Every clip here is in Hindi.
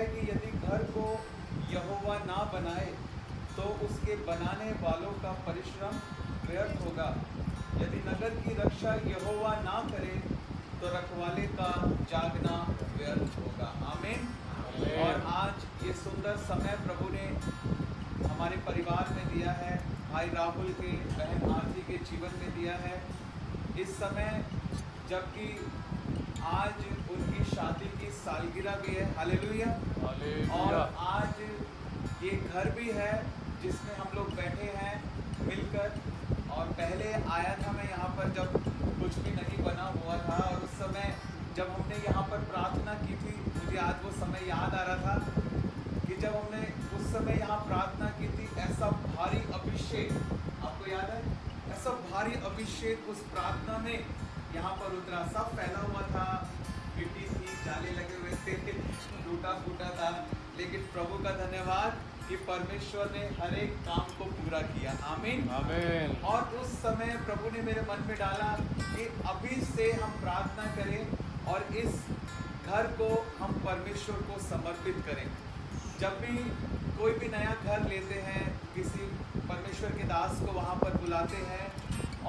है कि यदि घर को यहोवा ना बनाए तो उसके बनाने वालों का परिश्रम व्यर्थ होगा। यदि नगर की रक्षा यहोवा ना करे तो रखवाले का जागना व्यर्थ होगा। आमीन। और आज ये सुंदर समय प्रभु ने हमारे परिवार में दिया है, भाई राहुल के, बहन आरती के जीवन में दिया है। इस समय जबकि आज उनकी शादी की सालगिरह भी है, हालेलुया। और आज ये घर भी है जिसमें हम लोग बैठे हैं मिलकर। और पहले आया था मैं यहाँ पर जब कुछ भी नहीं बना हुआ था, और उस समय जब हमने यहाँ पर प्रार्थना की थी, मुझे आज वो समय याद आ रहा था कि जब हमने उस समय यहाँ प्रार्थना की थी, ऐसा भारी अभिषेक, आपको याद है, ऐसा भारी अभिषेक उस प्रार्थना में यहाँ पर उतरा। सब फैला हुआ था, मिट्टी थी, जाले लगे हुए थे, टूटा फूटा था, लेकिन प्रभु का धन्यवाद कि परमेश्वर ने हर एक काम को पूरा किया। आमीन, आमीन। और उस समय प्रभु ने मेरे मन में डाला कि अभी से हम प्रार्थना करें और इस घर को हम परमेश्वर को समर्पित करें। जब भी कोई भी नया घर लेते हैं, किसी परमेश्वर के दास को वहाँ पर बुलाते हैं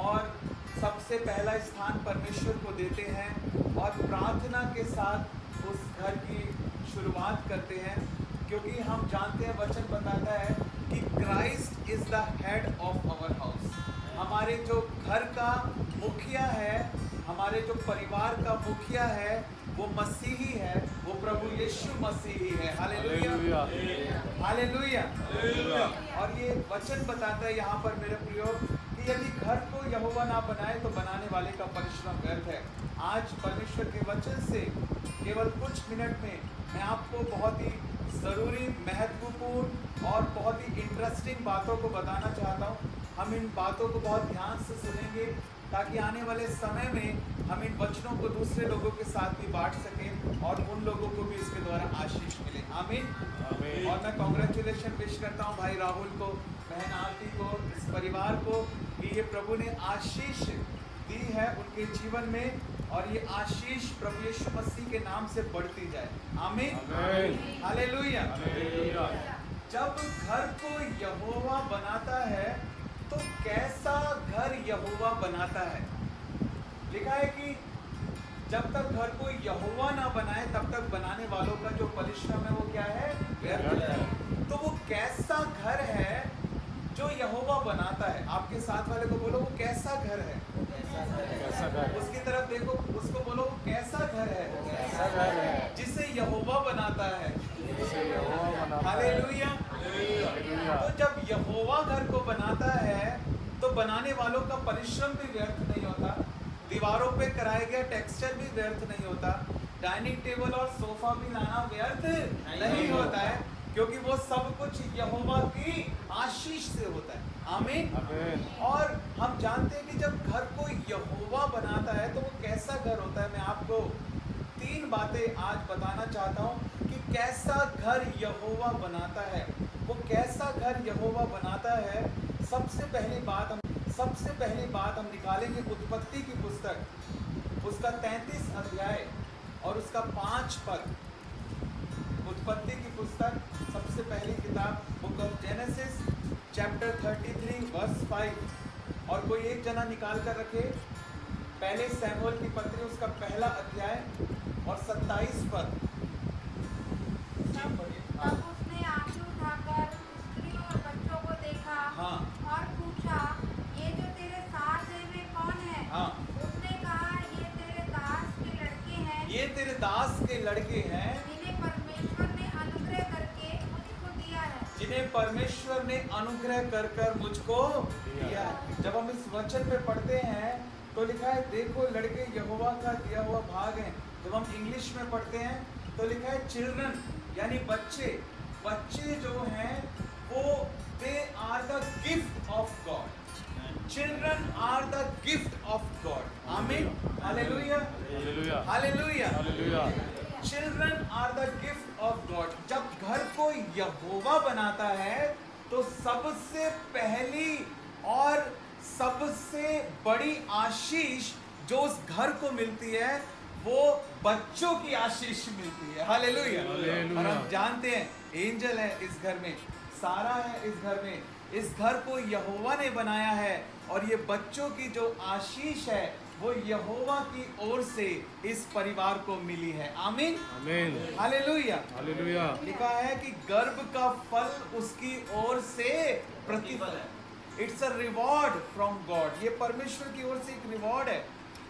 और सबसे पहला स्थान परमेश्वर को देते हैं और प्रार्थना के साथ उस घर की शुरुआत करते हैं, क्योंकि हम जानते हैं, वचन बताता है कि Christ is the head of our house. हमारे जो घर का मुखिया है, हमारे जो परिवार का मुखिया है, वो मसीही है, वो प्रभु यीशु मसीही है। Hallelujah, hallelujah. और ये वचन बताता है यहाँ पर मेरे प्रियो कि यदि घर को यहोवा ना बनाए तो बनाने वाले का परिश्रम व्यर्थ है। आज परमेश्वर के वचन से केवल कुछ मिनट में मैं आपको बहुत ही ज़रूरी, महत्वपूर्ण और बहुत ही इंटरेस्टिंग बातों को बताना चाहता हूँ। हम इन बातों को बहुत ध्यान से सुनेंगे ताकि आने वाले समय में हम इन वचनों को दूसरे लोगों के साथ भी बांट सकें और उन लोगों को भी इसके द्वारा आशीष मिले। आमीन, आमीन। और मैं कॉन्ग्रेचुलेशन विश करता हूँ भाई राहुल को, बहन आरती को, इस परिवार को कि ये प्रभु ने आशीष दी है उनके जीवन में, और ये आशीष प्रभु यीशु मसीह के नाम से बढ़ती जाए। आमीन, हालेलुया। जब घर को यहोवा बनाता है तो कैसा घर यहोवा बनाता है? लिखा है कि जब तक घर को यहोवा ना बनाए तब तक बनाने वालों का जो परिश्रम है वो क्या है? व्यर्थ है। तो वो कैसा घर है जो यहोवा बनाता है? आपके साथ वाले को बोलो वो कैसा घर है? कैसा घर? उसकी तरफ देखो, उसको बोलो वो कैसा घर है? कैसा घर है जिसे यहोवा बनाता है। हालेलुया। तो जब यहोवा घर को बनाता है तो बनाने वालों का परिश्रम भी व्यर्थ नहीं होता, दीवारों पे कराया गया टेक्सचर भी व्यर्थ नहीं होता, डाइनिंग टेबल और सोफा भी लाना व्यर्थ नहीं होता है, क्योंकि वो सब कुछ यहोवा की आशीष से होता है। आमीन, आमीन। और हम जानते हैं कि जब घर को यहोवा बनाता है तो वो कैसा घर होता है। मैं आपको 3 बातें आज बताना चाहता हूँ कि कैसा घर यहोवा बनाता है। वो कैसा घर यहोवा बनाता है, सबसे पहली बात हम निकालेंगे उत्पत्ति की पुस्तक, उसका 33 अध्याय और उसका 5 पद। उत्पत्ति की पुस्तक, सबसे पहली किताब, book of Genesis, chapter 33 verse 5। और कोई एक जना निकाल कर रखे, पहले सैमुएल की पत्री, उसका पहला अध्याय और 27 पद। तब उसने आंसू उठाकर स्त्रियों और बच्चों को देखा, हाँ, और पूछा, ये जो तेरे साथ है वे कौन है? हाँ। उसने कहा, ये तेरे दास के लड़के हैं, ये तेरे दास के लड़के हैं जिन्हें परमेश्वर ने अनुग्रह करके मुझको दिया है। जिन्हें परमेश्वर ने अनुग्रह कर कर मुझको दिया है। जब हम इस वचन में पढ़ते हैं तो लिखा है, देखो लड़के यहोवा का दिया हुआ भाग है। जब हम इंग्लिश में पढ़ते हैं तो लिखा है चिल्ड्रन, यानी बच्चे। बच्चे जो हैं वो they are the gift of God. Children are the gift of God. आमीन, hallelujah, hallelujah, hallelujah. Children are the gift of God. जब घर को यहोवा बनाता है तो सबसे पहली और सबसे बड़ी आशीष जो उस घर को मिलती है वो बच्चों की आशीष मिलती है। हालेलुया। हालेलुया। और हम जानते हैं एंजल है इस घर में, सारा है इस घर में, इस घर को यहोवा ने बनाया है और ये बच्चों की जो आशीष है वो यहोवा की ओर से इस परिवार को मिली है। आमीन आमीन। हालेलुया। हालेलुया। लिखा है कि गर्भ का फल उसकी ओर से प्रतिफल है। It's a reward from God. ये परमेश्वर की ओर से एक रिवॉर्ड है।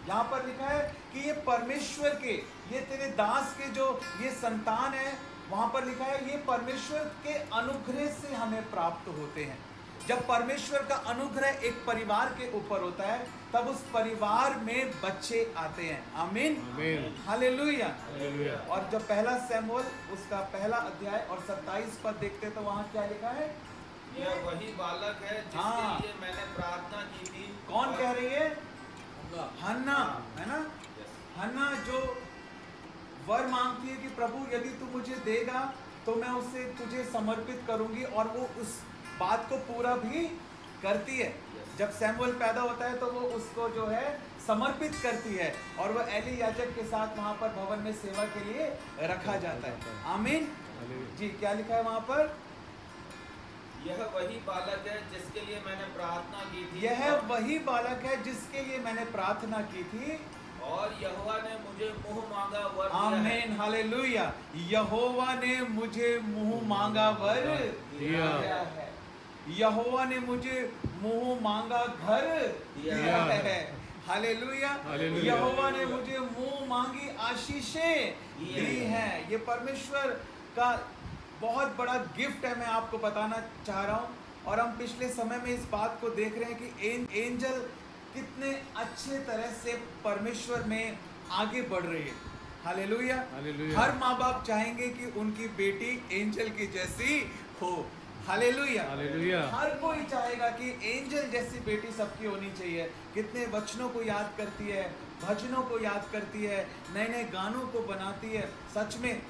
यहाँ पर लिखा है कि ये परमेश्वर के, ये तेरे दास के जो ये संतान है, वहां पर लिखा है ये परमेश्वर के अनुग्रह से हमें प्राप्त होते हैं। जब परमेश्वर का अनुग्रह एक परिवार के ऊपर होता है तब उस परिवार में बच्चे आते हैं। आमीन आमीन। हालेलुया। हालेलुया। और जब पहला शमूएल उसका पहला अध्याय और 27 पद देखते हैं तो वहां क्या लिखा है? यह वही बालक है जिसके हाँ। लिए मैंने प्रार्थना की थी। कौन कह रही है? हन्ना, है ना? Yes. हन्ना जो वर मांगती है कि प्रभु यदि तू मुझे देगा तो मैं उसे तुझे समर्पित करूंगी, और वो उस बात को पूरा भी करती है। जब सैमुअल पैदा होता है तो वो उसको जो है समर्पित करती है और वो एली याजक के साथ वहां पर भवन में सेवा के लिए रखा जाता है। आमीन जी। क्या लिखा है वहां पर? यह वही बालक है जिसके लिए मैंने प्रार्थना की थी। यह वही बालक है जिसके लिए मैंने प्रार्थना की थी और यहोवा ने मुझे मुंह मांगा वर दिया है। आमीन हालेलुया। यहोवा ने मुझे मुंह मांगा वर दिया है। यहोवा ने मुझे मुंह मांगा घर दिया है। हालेलुया। हालेलुया। यहोवा ने मुझे मुंह मांगी आशीषें दी हैं। ये परमेश्वर का बहुत बड़ा गिफ्ट है, मैं आपको बताना चाह रहा हूँ। और हम पिछले समय में इस बात को देख रहे हैं कि एंजल कितने अच्छे तरह से परमेश्वर में आगे बढ़ रही है। हालेलुया। हालेलुया। हर माँ बाप चाहेंगे कि उनकी बेटी एंजल की जैसी हो। हालेलुया। हालेलुया। हर कोई चाहेगा कि एंजल जैसी बेटी सबकी होनी चाहिए। कितने वचनों को याद करती है, भजनों को याद करती है, नए नए गानों को बनाती है। सच में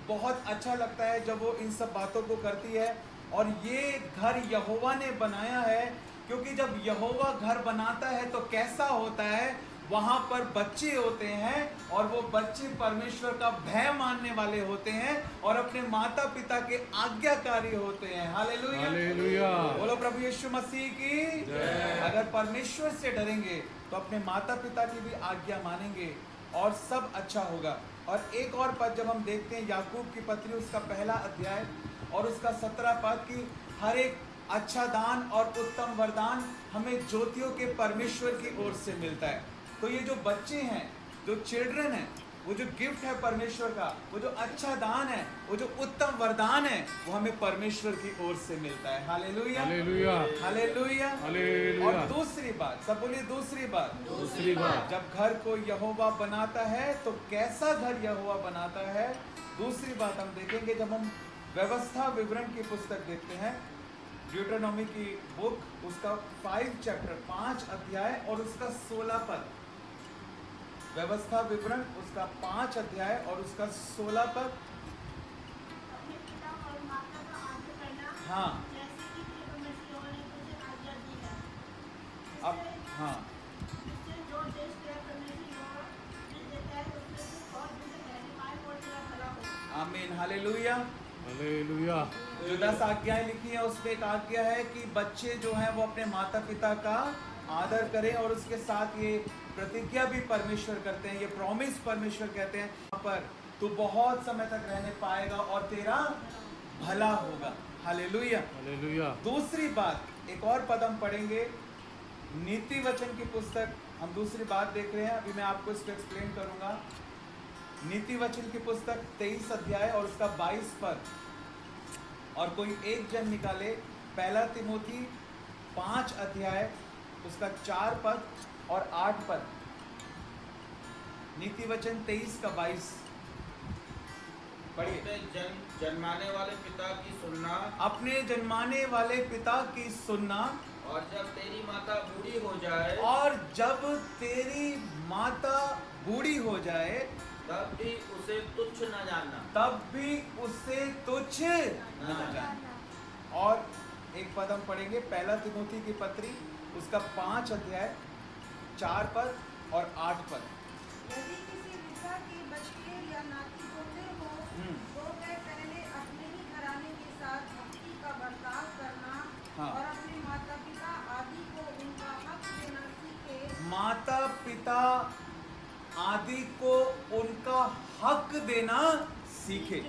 बहुत अच्छा लगता है जब वो इन सब बातों को करती है। और ये घर यहोवा ने बनाया है, क्योंकि जब यहोवा घर बनाता है तो कैसा होता है, वहां पर बच्चे होते हैं और वो बच्चे परमेश्वर का भय मानने वाले होते हैं और अपने माता पिता के आज्ञाकारी होते हैं। हालेलुया। हालेलुया। बोलो प्रभु यीशु मसीह की जय। अगर परमेश्वर से डरेंगे तो अपने माता पिता की भी आज्ञा मानेंगे और सब अच्छा होगा। और एक और पद जब हम देखते हैं याकूब की पत्री उसका पहला अध्याय और उसका 17 पद की, हर एक अच्छा दान और उत्तम वरदान हमें ज्योतियों के परमेश्वर की ओर से मिलता है। तो ये जो बच्चे हैं, जो चिल्ड्रन हैं, वो जो गिफ्ट है परमेश्वर का, वो जो अच्छा दान है, वो जो उत्तम वरदान है, वो हमें परमेश्वर की ओर से मिलता है। हालेलुया। हालेलुया। हालेलुया। हालेलुया। और दूसरी बात, सब बोलिए दूसरी बात। दूसरी बात। जब घर को यहोवा बनाता है तो कैसा घर यहोवा बनाता है? दूसरी बात हम देखेंगे जब हम व्यवस्था विवरण की पुस्तक देखते हैं, ड्यूटरनॉमी की बुक, उसका 5 चैप्टर 5 अध्याय और उसका 16 पद। व्यवस्था विवरण उसका 5 अध्याय और उसका 16 पद। अपने पिता और माता का आदर करना, हाँ। जैसे कि तेरे परमेश्वर ने तुझे आज्ञा दी है। अब हाँ, इससे जो देश तेरा परमेश्वर यहोवा तुझे देता है उसमें तू और तुझे रहने पाए और तेरा भला हो। आमीन हालेलुया। हालेलुया। जो 10 आज्ञाएं लिखी है उसमें एक आज्ञा है कि बच्चे जो हैं वो अपने माता पिता का आदर करें, और उसके साथ ये प्रतिज्ञा भी परमेश्वर करते हैं, ये प्रॉमिस परमेश्वर कहते हैं, यहाँ पर तू बहुत समय तक रहने पाएगा और तेरा भला होगा। हालेलुया। हालेलुया। दूसरी बात, एक और पद हम पढ़ेंगे, नीति वचन की पुस्तक। हम दूसरी बात देख रहे हैं, अभी मैं आपको इसको एक्सप्लेन करूंगा। नीति वचन की पुस्तक 23 अध्याय और उसका 22 पद। और कोई एक जन निकाले पहला तिमोथी 5 अध्याय उसका 4 पद और 8 पद। नीति वचन 23 का 22 पढ़िए। अपने जन्माने वाले पिता की सुनना, अपने जन्माने वाले पिता की सुनना, और जब तेरी माता बूढ़ी हो जाए, और जब तेरी माता बूढ़ी हो जाए तब भी उसे तुच्छ न जानना। तब भी उसे तुच्छ न जानना। और एक पद हम पढ़ेंगे पहला तिमोथी की पत्री उसका 5 अध्याय 4 पद और 8 पद। यदि किसी विधवा के बच्चे या नाती पोते हो, तो वे पहले अपने ही घराने के साथ भक्ति का बर्ताव करना हाँ। और अपने माता पिता आदि को उनका हक देना सीखे। माता पिता आदि को उनका हक देना सीखे।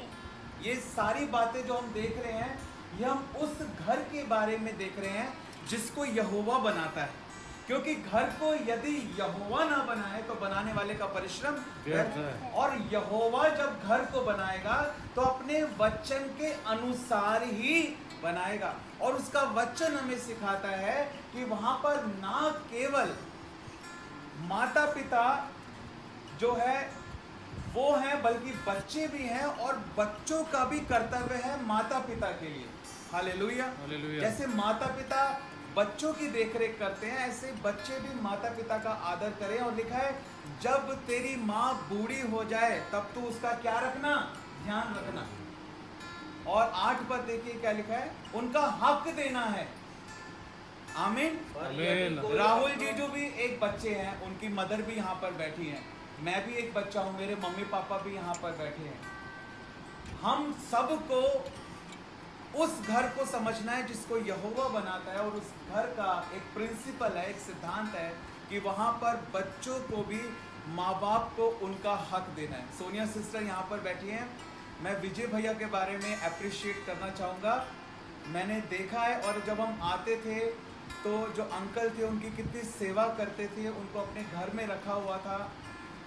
ये सारी बातें जो हम देख रहे हैं, ये हम उस घर के बारे में देख रहे हैं जिसको यहोवा बनाता है। क्योंकि घर को यदि यहोवा ना बनाए तो बनाने वाले का परिश्रम व्यर्थ है। और यहोवा जब घर को बनाएगा तो अपने वचन के अनुसार ही बनाएगा। और उसका वचन हमें सिखाता है कि वहां पर ना केवल माता पिता जो है वो है, बल्कि बच्चे भी हैं, और बच्चों का भी कर्तव्य है माता पिता के लिए। हालेलुया। जैसे माता पिता बच्चों की देखरेख करते हैं, ऐसे बच्चे भी माता पिता का आदर करें। और लिखा है जब तेरी माँ बूढ़ी हो जाए तब तू उसका क्या रखना, ध्यान रखना। और 8 पद देखिए क्या लिखा है, उनका हक देना है। आमीन। राहुल जी जो भी एक बच्चे हैं, उनकी मदर भी यहाँ पर बैठी हैं, मैं भी एक बच्चा हूँ, मेरे मम्मी पापा भी यहाँ पर बैठे हैं। हम सबको उस घर को समझना है जिसको यहोवा बनाता है। और उस घर का एक प्रिंसिपल है, एक सिद्धांत है कि वहाँ पर बच्चों को भी माँ बाप को उनका हक देना है। सोनिया सिस्टर यहाँ पर बैठी हैं, मैं विजय भैया के बारे में अप्रिशिएट करना चाहूँगा। मैंने देखा है, और जब हम आते थे तो जो अंकल थे उनकी कितनी सेवा करते थे, उनको अपने घर में रखा हुआ था।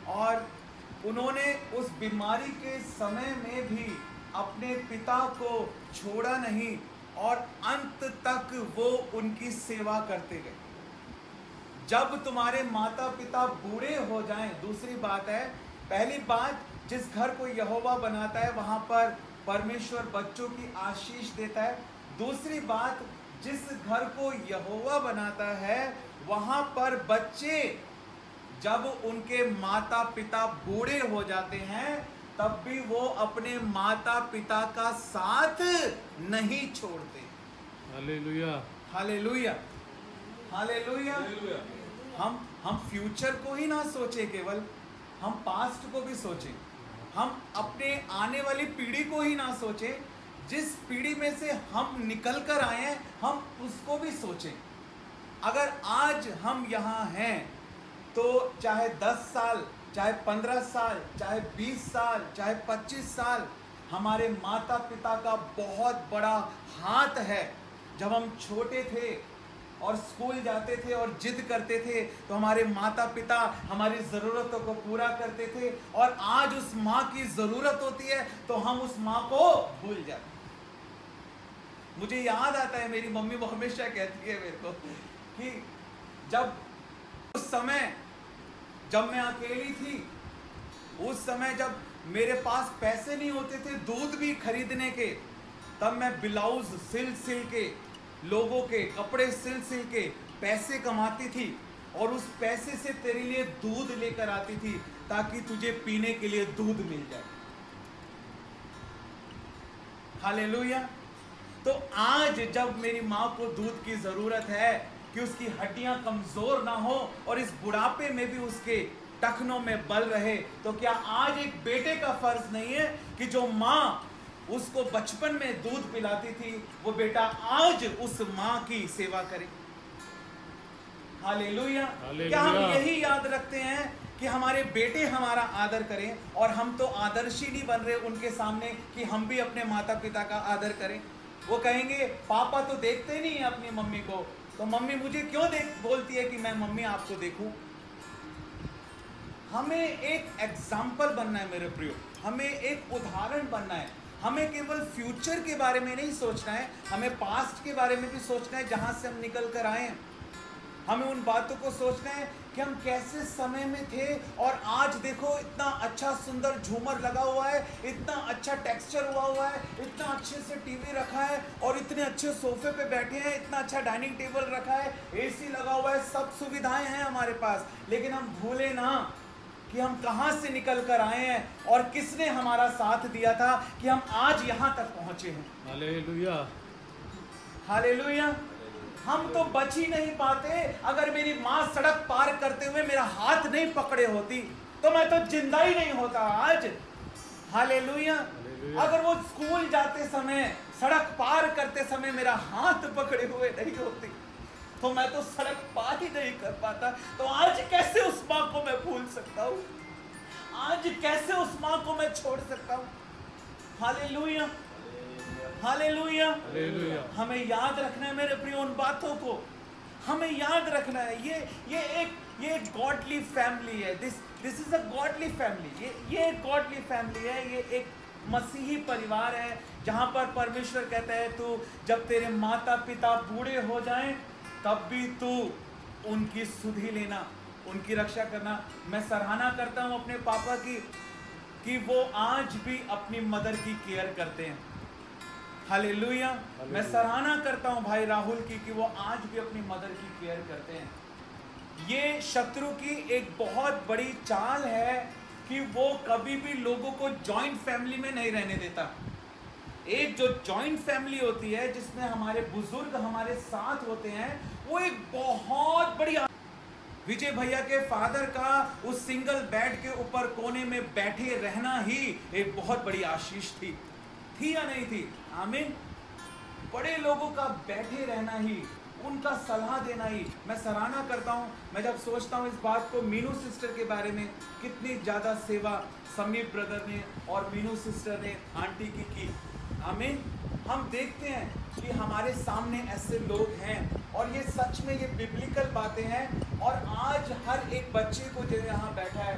और उन्होंने उस बीमारी के समय में भी अपने पिता को छोड़ा नहीं, और अंत तक वो उनकी सेवा करते गए। जब तुम्हारे माता पिता बूढ़े हो जाएं, दूसरी बात है, पहली बात जिस घर को यहोवा बनाता है वहां पर परमेश्वर बच्चों की आशीष देता है। दूसरी बात, जिस घर को यहोवा बनाता है वहां पर बच्चे जब उनके माता पिता बूढ़े हो जाते हैं तब भी वो अपने माता पिता का साथ नहीं छोड़ते। Hallelujah, hallelujah, hallelujah. हम फ्यूचर को ही ना सोचे, केवल हम पास्ट को भी सोचें। हम अपने आने वाली पीढ़ी को ही ना सोचें, जिस पीढ़ी में से हम निकल कर आए हैं हम उसको भी सोचें। अगर आज हम यहाँ हैं तो चाहे 10 साल, चाहे 15 साल, चाहे 20 साल, चाहे 25 साल, हमारे माता पिता का बहुत बड़ा हाथ है। जब हम छोटे थे और स्कूल जाते थे और जिद करते थे तो हमारे माता पिता हमारी ज़रूरतों को पूरा करते थे, और आज उस माँ की ज़रूरत होती है तो हम उस माँ को भूल जाते हैं। मुझे याद आता है, मेरी मम्मी वो हमेशा कहती है मेरे को कि जब उस समय जब मैं अकेली थी, उस समय जब मेरे पास पैसे नहीं होते थे दूध भी खरीदने के, तब मैं ब्लाउज सिल के, लोगों के कपड़े सिल के पैसे कमाती थी, और उस पैसे से तेरे लिए दूध लेकर आती थी ताकि तुझे पीने के लिए दूध मिल जाए। हालेलुया। तो आज जब मेरी माँ को दूध की जरूरत है कि उसकी हड्डियां कमजोर ना हो और इस बुढ़ापे में भी उसके टखनों में बल रहे, तो क्या आज एक बेटे का फर्ज नहीं है कि जो माँ उसको बचपन में दूध पिलाती थी वो बेटा आज उस माँ की सेवा करे। हालेलुया। क्या हम यही याद रखते हैं कि हमारे बेटे हमारा आदर करें, और हम तो आदर्शी नहीं बन रहे उनके सामने कि हम भी अपने माता पिता का आदर करें। वो कहेंगे पापा तो देखते नहीं है अपनी मम्मी को, तो मम्मी मुझे क्यों बोलती है कि मैं मम्मी आपको देखूं। हमें एक एग्जाम्पल बनना है मेरे प्रियो, हमें एक उदाहरण बनना है। हमें केवल फ्यूचर के बारे में नहीं सोचना है, हमें पास्ट के बारे में भी सोचना है जहां से हम निकल कर आए हैं। हमें उन बातों को सोचना है कि हम कैसे समय में थे, और आज देखो इतना अच्छा सुंदर झूमर लगा हुआ है, इतना अच्छा टेक्सचर हुआ है, इतना अच्छे से टीवी रखा है, और इतने अच्छे सोफे पे बैठे हैं, इतना अच्छा डाइनिंग टेबल रखा है, एसी लगा हुआ है, सब सुविधाएं हैं हमारे पास। लेकिन हम भूले ना कि हम कहां से निकल कर आए हैं और किसने हमारा साथ दिया था कि हम आज यहां तक पहुंचे हैं। Hallelujah, hallelujah. हम तो बच ही नहीं पाते। अगर मेरी माँ सड़क पार करते हुए मेरा हाथ नहीं पकड़े होती तो मैं तो जिंदा ही नहीं होता आज। हालेलुया। अगर वो स्कूल जाते समय, सड़क पार करते समय मेरा हाथ पकड़े हुए नहीं होती तो मैं तो सड़क पार ही नहीं कर पाता। तो आज कैसे उस माँ को मैं भूल सकता हूँ? आज कैसे उस माँ को मैं छोड़ सकता हूँ? Hallelujah, hallelujah. हालेलुया। हमें याद रखना है मेरे प्रिय उन बातों को, हमें याद रखना है। ये एक गॉडली फैमिली है। This is a godly family. ये एक गॉडली फैमिली है। ये एक मसीही परिवार है जहां पर परमेश्वर कहता है तू जब तेरे माता पिता बूढ़े हो जाएं तब भी तू उनकी सुधि लेना, उनकी रक्षा करना। मैं सराहना करता हूं अपने पापा की कि वो आज भी अपनी मदर की केयर करते हैं। हालेलुया। मैं सराहना करता हूं भाई राहुल की कि वो आज भी अपनी मदर की केयर करते हैं। ये शत्रु की एक बहुत बड़ी चाल है कि वो कभी भी लोगों को जॉइंट फैमिली में नहीं रहने देता। एक जो जॉइंट फैमिली होती है जिसमें हमारे बुजुर्ग हमारे साथ होते हैं, वो एक बहुत बड़ी। विजय भैया के फादर का उस सिंगल बेड के ऊपर कोने में बैठे रहना ही एक बहुत बड़ी आशीष थी या नहीं थी? आमीन। बड़े लोगों का बैठे रहना ही, उनका सलाह देना ही मैं सराहना करता हूँ। मैं जब सोचता हूँ इस बात को, मीनू सिस्टर के बारे में कितनी ज़्यादा सेवा समीप ब्रदर ने और मीनू सिस्टर ने आंटी की। आमीन। हम देखते हैं कि हमारे सामने ऐसे लोग हैं और ये सच में ये बिब्लिकल बातें हैं। और आज हर एक बच्चे को जो यहाँ बैठा है,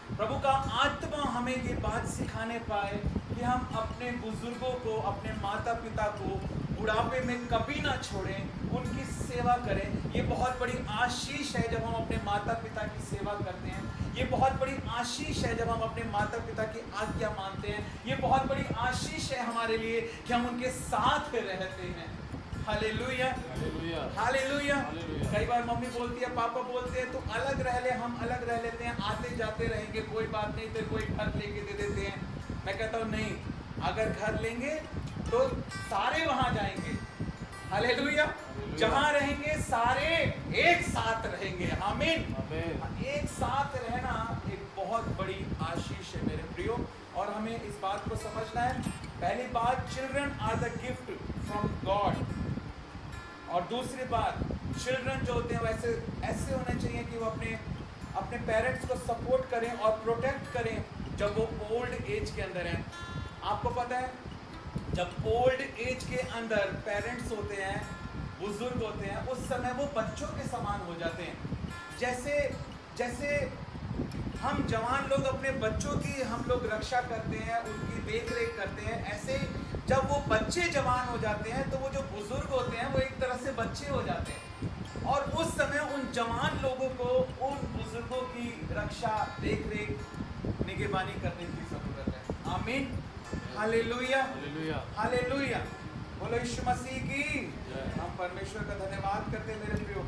प्रभु का आत्मा हमें ये बात सिखाने पाए कि हम अपने बुजुर्गों को, अपने माता पिता को बुढ़ापे में कभी ना छोड़ें, उनकी सेवा करें। ये बहुत बड़ी आशीष है जब हम अपने माता पिता की सेवा करते हैं। ये बहुत बड़ी आशीष है जब हम अपने माता पिता की आज्ञा मानते हैं। ये बहुत बड़ी आशीष है हमारे लिए कि हम उनके साथ रहते हैं। Hallelujah, hallelujah. कई बार मम्मी बोलती है, पापा बोलते हैं तो अलग रह ले, हम अलग रह लेते हैं, आते जाते रहेंगे, कोई बात नहीं, तो कोई घर लेके दे देते हैं। मैं कहता हूँ नहीं, अगर घर लेंगे तो सारे वहां जाएंगे। हालेलुया। जहां रहेंगे सारे एक साथ रहेंगे। आमीन। एक साथ रहना एक बहुत बड़ी आशीष है मेरे प्रियो, और हमें इस बात को समझना है। पहली बात, children are the gift from God. और दूसरी बात, चिल्ड्रन जो होते हैं वैसे ऐसे होने चाहिए कि वो अपने पेरेंट्स को सपोर्ट करें और प्रोटेक्ट करें जब वो ओल्ड एज के अंदर हैं। आपको पता है जब ओल्ड एज के अंदर पेरेंट्स होते हैं, बुजुर्ग होते हैं, उस समय वो बच्चों के समान हो जाते हैं। जैसे हम जवान लोग अपने बच्चों की हम लोग रक्षा करते हैं, उनकी देख रेख करते हैं, ऐसे जब वो बच्चे जवान हो जाते हैं तो वो जो बुजुर्ग होते हैं वो एक तरह से बच्चे हो जाते हैं। और उस समय उन जवान लोगों को उन बुजुर्गों की रक्षा, देख रेख, निगहबानी करने की जरूरत है। आमीन। Hallelujah, hallelujah. बोलो यीशु मसीह की। हम परमेश्वर का धन्यवाद करते हैं मेरे प्रियो।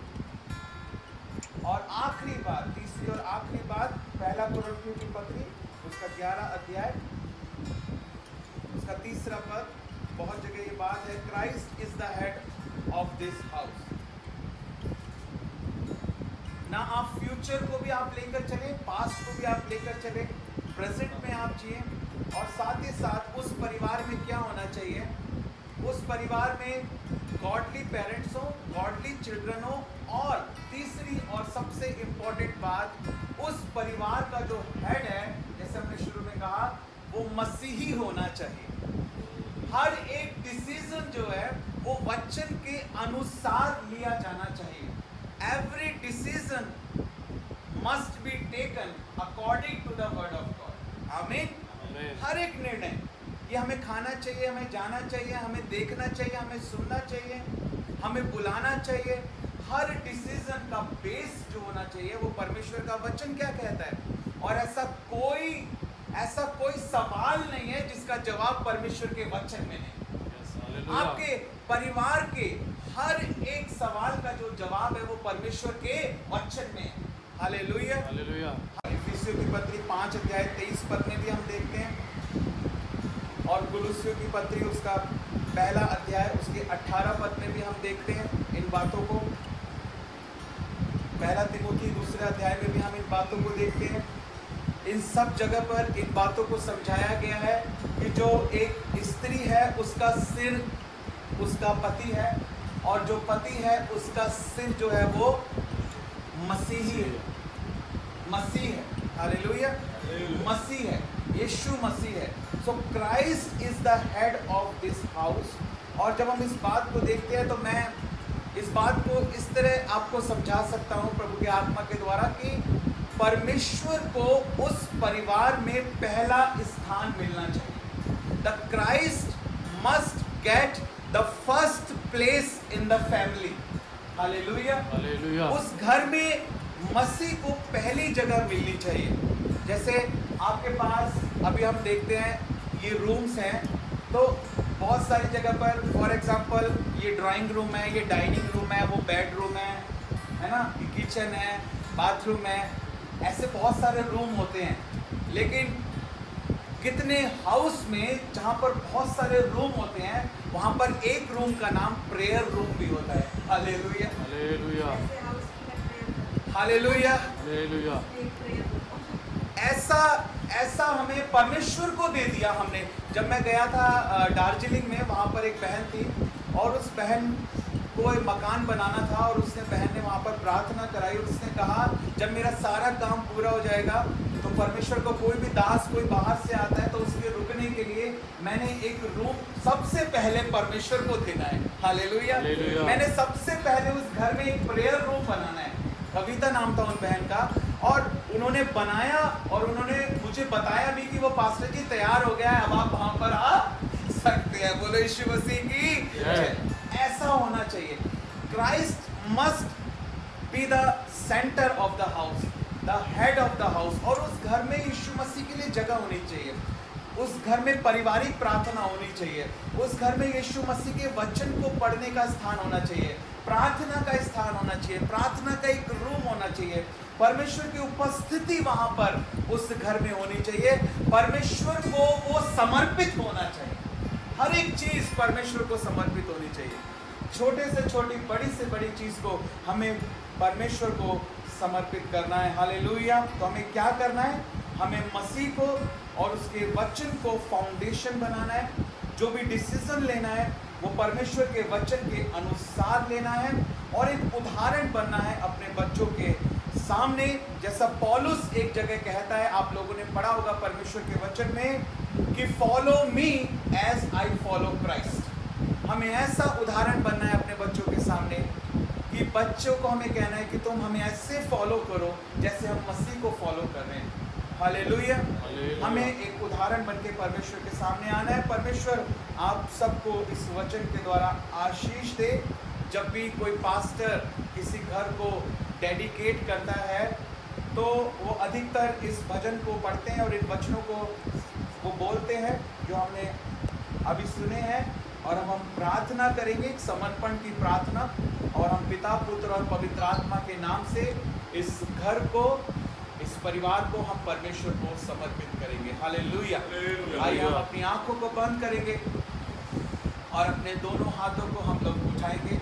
और आखिरी बात, तीसरी और आखिरी बात, पहला कुरिन्थियों की पत्री उसका 11 अध्याय उसका 3 पद, बहुत जगह ये बात है, Christ is the head of this house. ना आप फ्यूचर को भी आप लेकर चले, पास्ट को भी आप लेकर चले, प्रेजेंट में आप जिए, और साथ ही साथ उस परिवार में क्या होना चाहिए, उस परिवार में गॉडली पेरेंट्स हो, गॉडली चिल्ड्रन हो, और तीसरी और सबसे इम्पोर्टेंट बात, उस परिवार का जो हेड है, जैसे हमने शुरू में कहा, वो मसीही होना चाहिए। हर एक डिसीजन जो है वो वचन के अनुसार लिया जाना चाहिए। Every decision must be taken according to the word of God. आमीन। हर एक निर्णय, ये हमें खाना चाहिए, हमें जाना चाहिए, हमें देखना चाहिए, हमें सुनना चाहिए, हमें बुलाना चाहिए, हर डिसीजन का बेस जो होना चाहिए वो परमेश्वर का वचन क्या कहता है। और ऐसा कोई सवाल नहीं है जिसका जवाब परमेश्वर के वचन में नहीं। आपके परिवार के हर एक सवाल का जो जवाब है वो परमेश्वर के वचन में है। Hallelujah, hallelujah. इफिसियों की पत्री 5 अध्याय 23 पद में भी हम देखते हैं, और कुलुस्सियों की पत्री उसका 1 अध्याय उसके 18 पद में भी हम देखते हैं इन बातों को। 1 तिमोथी 2 अध्याय में भी हम इन बातों को देखते हैं। इन सब जगह पर इन बातों को समझाया गया है कि जो एक स्त्री है उसका सिर उसका पति है, और जो पति है उसका सिर जो है वो मसीही है, मसीह है। हालेलुया, मसीह है, यीशु मसीह है। So Christ is the head of this house. और जब हम इस बात को देखते हैं तो मैं इस बात को इस तरह आपको समझा सकता हूँ प्रभु के आत्मा के द्वारा कि परमेश्वर को उस परिवार में पहला स्थान मिलना चाहिए। The Christ must get the first place in the family. Hallelujah, hallelujah. उस घर में मसीह को पहली जगह मिलनी चाहिए। जैसे आपके पास अभी हम देखते हैं ये रूम्स हैं, तो बहुत सारी जगह पर फॉर एग्जांपल ये ड्राइंग रूम है, ये डाइनिंग रूम है, वो बेडरूम है ना, ये किचन है, बाथरूम है, ऐसे बहुत सारे रूम होते हैं। लेकिन कितने हाउस में जहाँ पर बहुत सारे रूम होते हैं वहाँ पर एक रूम का नाम प्रेयर रूम भी होता है। हालेलुया, हालेलुया, ऐसे हाउस की मैं prayer हालेलुया। हालेलुया। करती हूँ, एक prayer करती ऐसा हमें परमेश्वर को दे दिया हमने। जब मैं गया था दार्जिलिंग में, वहाँ पर एक बहन थी और उस बहन को एक मकान बनाना था और उसने बहन ने वहाँ पर प्रार्थना कराई और उसने कहा जब मेरा सारा काम पूरा हो जाएगा तो परमेश्वर को कोई भी दास कोई बाहर से आता है तो उसके रुकने के लिए मैंने एक रूम सबसे पहले परमेश्वर को देना है। Hallelujah, hallelujah. मैंने सबसे पहले उस घर में एक प्रेयर रूम बनाना है। कविता नाम था उन बहन का, और उन्होंने बनाया और उन्होंने मुझे बताया भी कि वो पास्टर जी तैयार हो गया है, अब आप वहाँ पर आ सकते हैं। बोलो यीशु मसीह की जय। ऐसा होना चाहिए। Christ must be the centre of the house, the head of the house. और उस घर में यीशु मसीह के लिए जगह होनी चाहिए, उस घर में पारिवारिक प्रार्थना होनी चाहिए, उस घर में यीशु मसीह के वचन को पढ़ने का स्थान होना चाहिए, प्रार्थना का स्थान होना चाहिए, प्रार्थना का एक रूम होना चाहिए, परमेश्वर की उपस्थिति वहाँ पर उस घर में होनी चाहिए, परमेश्वर को वो समर्पित होना चाहिए। हर एक चीज़ परमेश्वर को समर्पित होनी चाहिए। छोटे से छोटी, बड़ी से बड़ी चीज़ को हमें परमेश्वर को समर्पित करना है। हालेलुया। तो हमें क्या करना है? हमें मसीह को और उसके वचन को फाउंडेशन बनाना है। जो भी डिसीजन लेना है वो परमेश्वर के वचन के अनुसार लेना है और एक उदाहरण बनना है अपने बच्चों के सामने। जैसा पौलुस एक जगह कहता है, आप लोगों ने पढ़ा होगा परमेश्वर के वचन में कि follow me as I follow Christ. हमें ऐसा उदाहरण बनना है अपने बच्चों के सामने कि बच्चों को हमें कहना है कि तुम हमें ऐसे फॉलो करो जैसे हम मसीह को फॉलो कर रहे हैं। हालेलुया। हमें एक उदाहरण बनके परमेश्वर के सामने आना है। परमेश्वर आप सबको इस वचन के द्वारा आशीष दे। जब भी कोई पास्टर किसी घर को डेडिकेट करता है तो वो अधिकतर इस भजन को पढ़ते हैं और इन वचनों को वो बोलते हैं जो हमने अभी सुने हैं, और हम प्रार्थना करेंगे, एक समर्पण की प्रार्थना, और हम पिता, पुत्र और पवित्र आत्मा के नाम से इस घर को, इस परिवार को हम परमेश्वर को समर्पित करेंगे। हालेलुया। आइए हम अपनी आंखों को बंद करेंगे और अपने दोनों हाथों को हम लोग उठाएंगे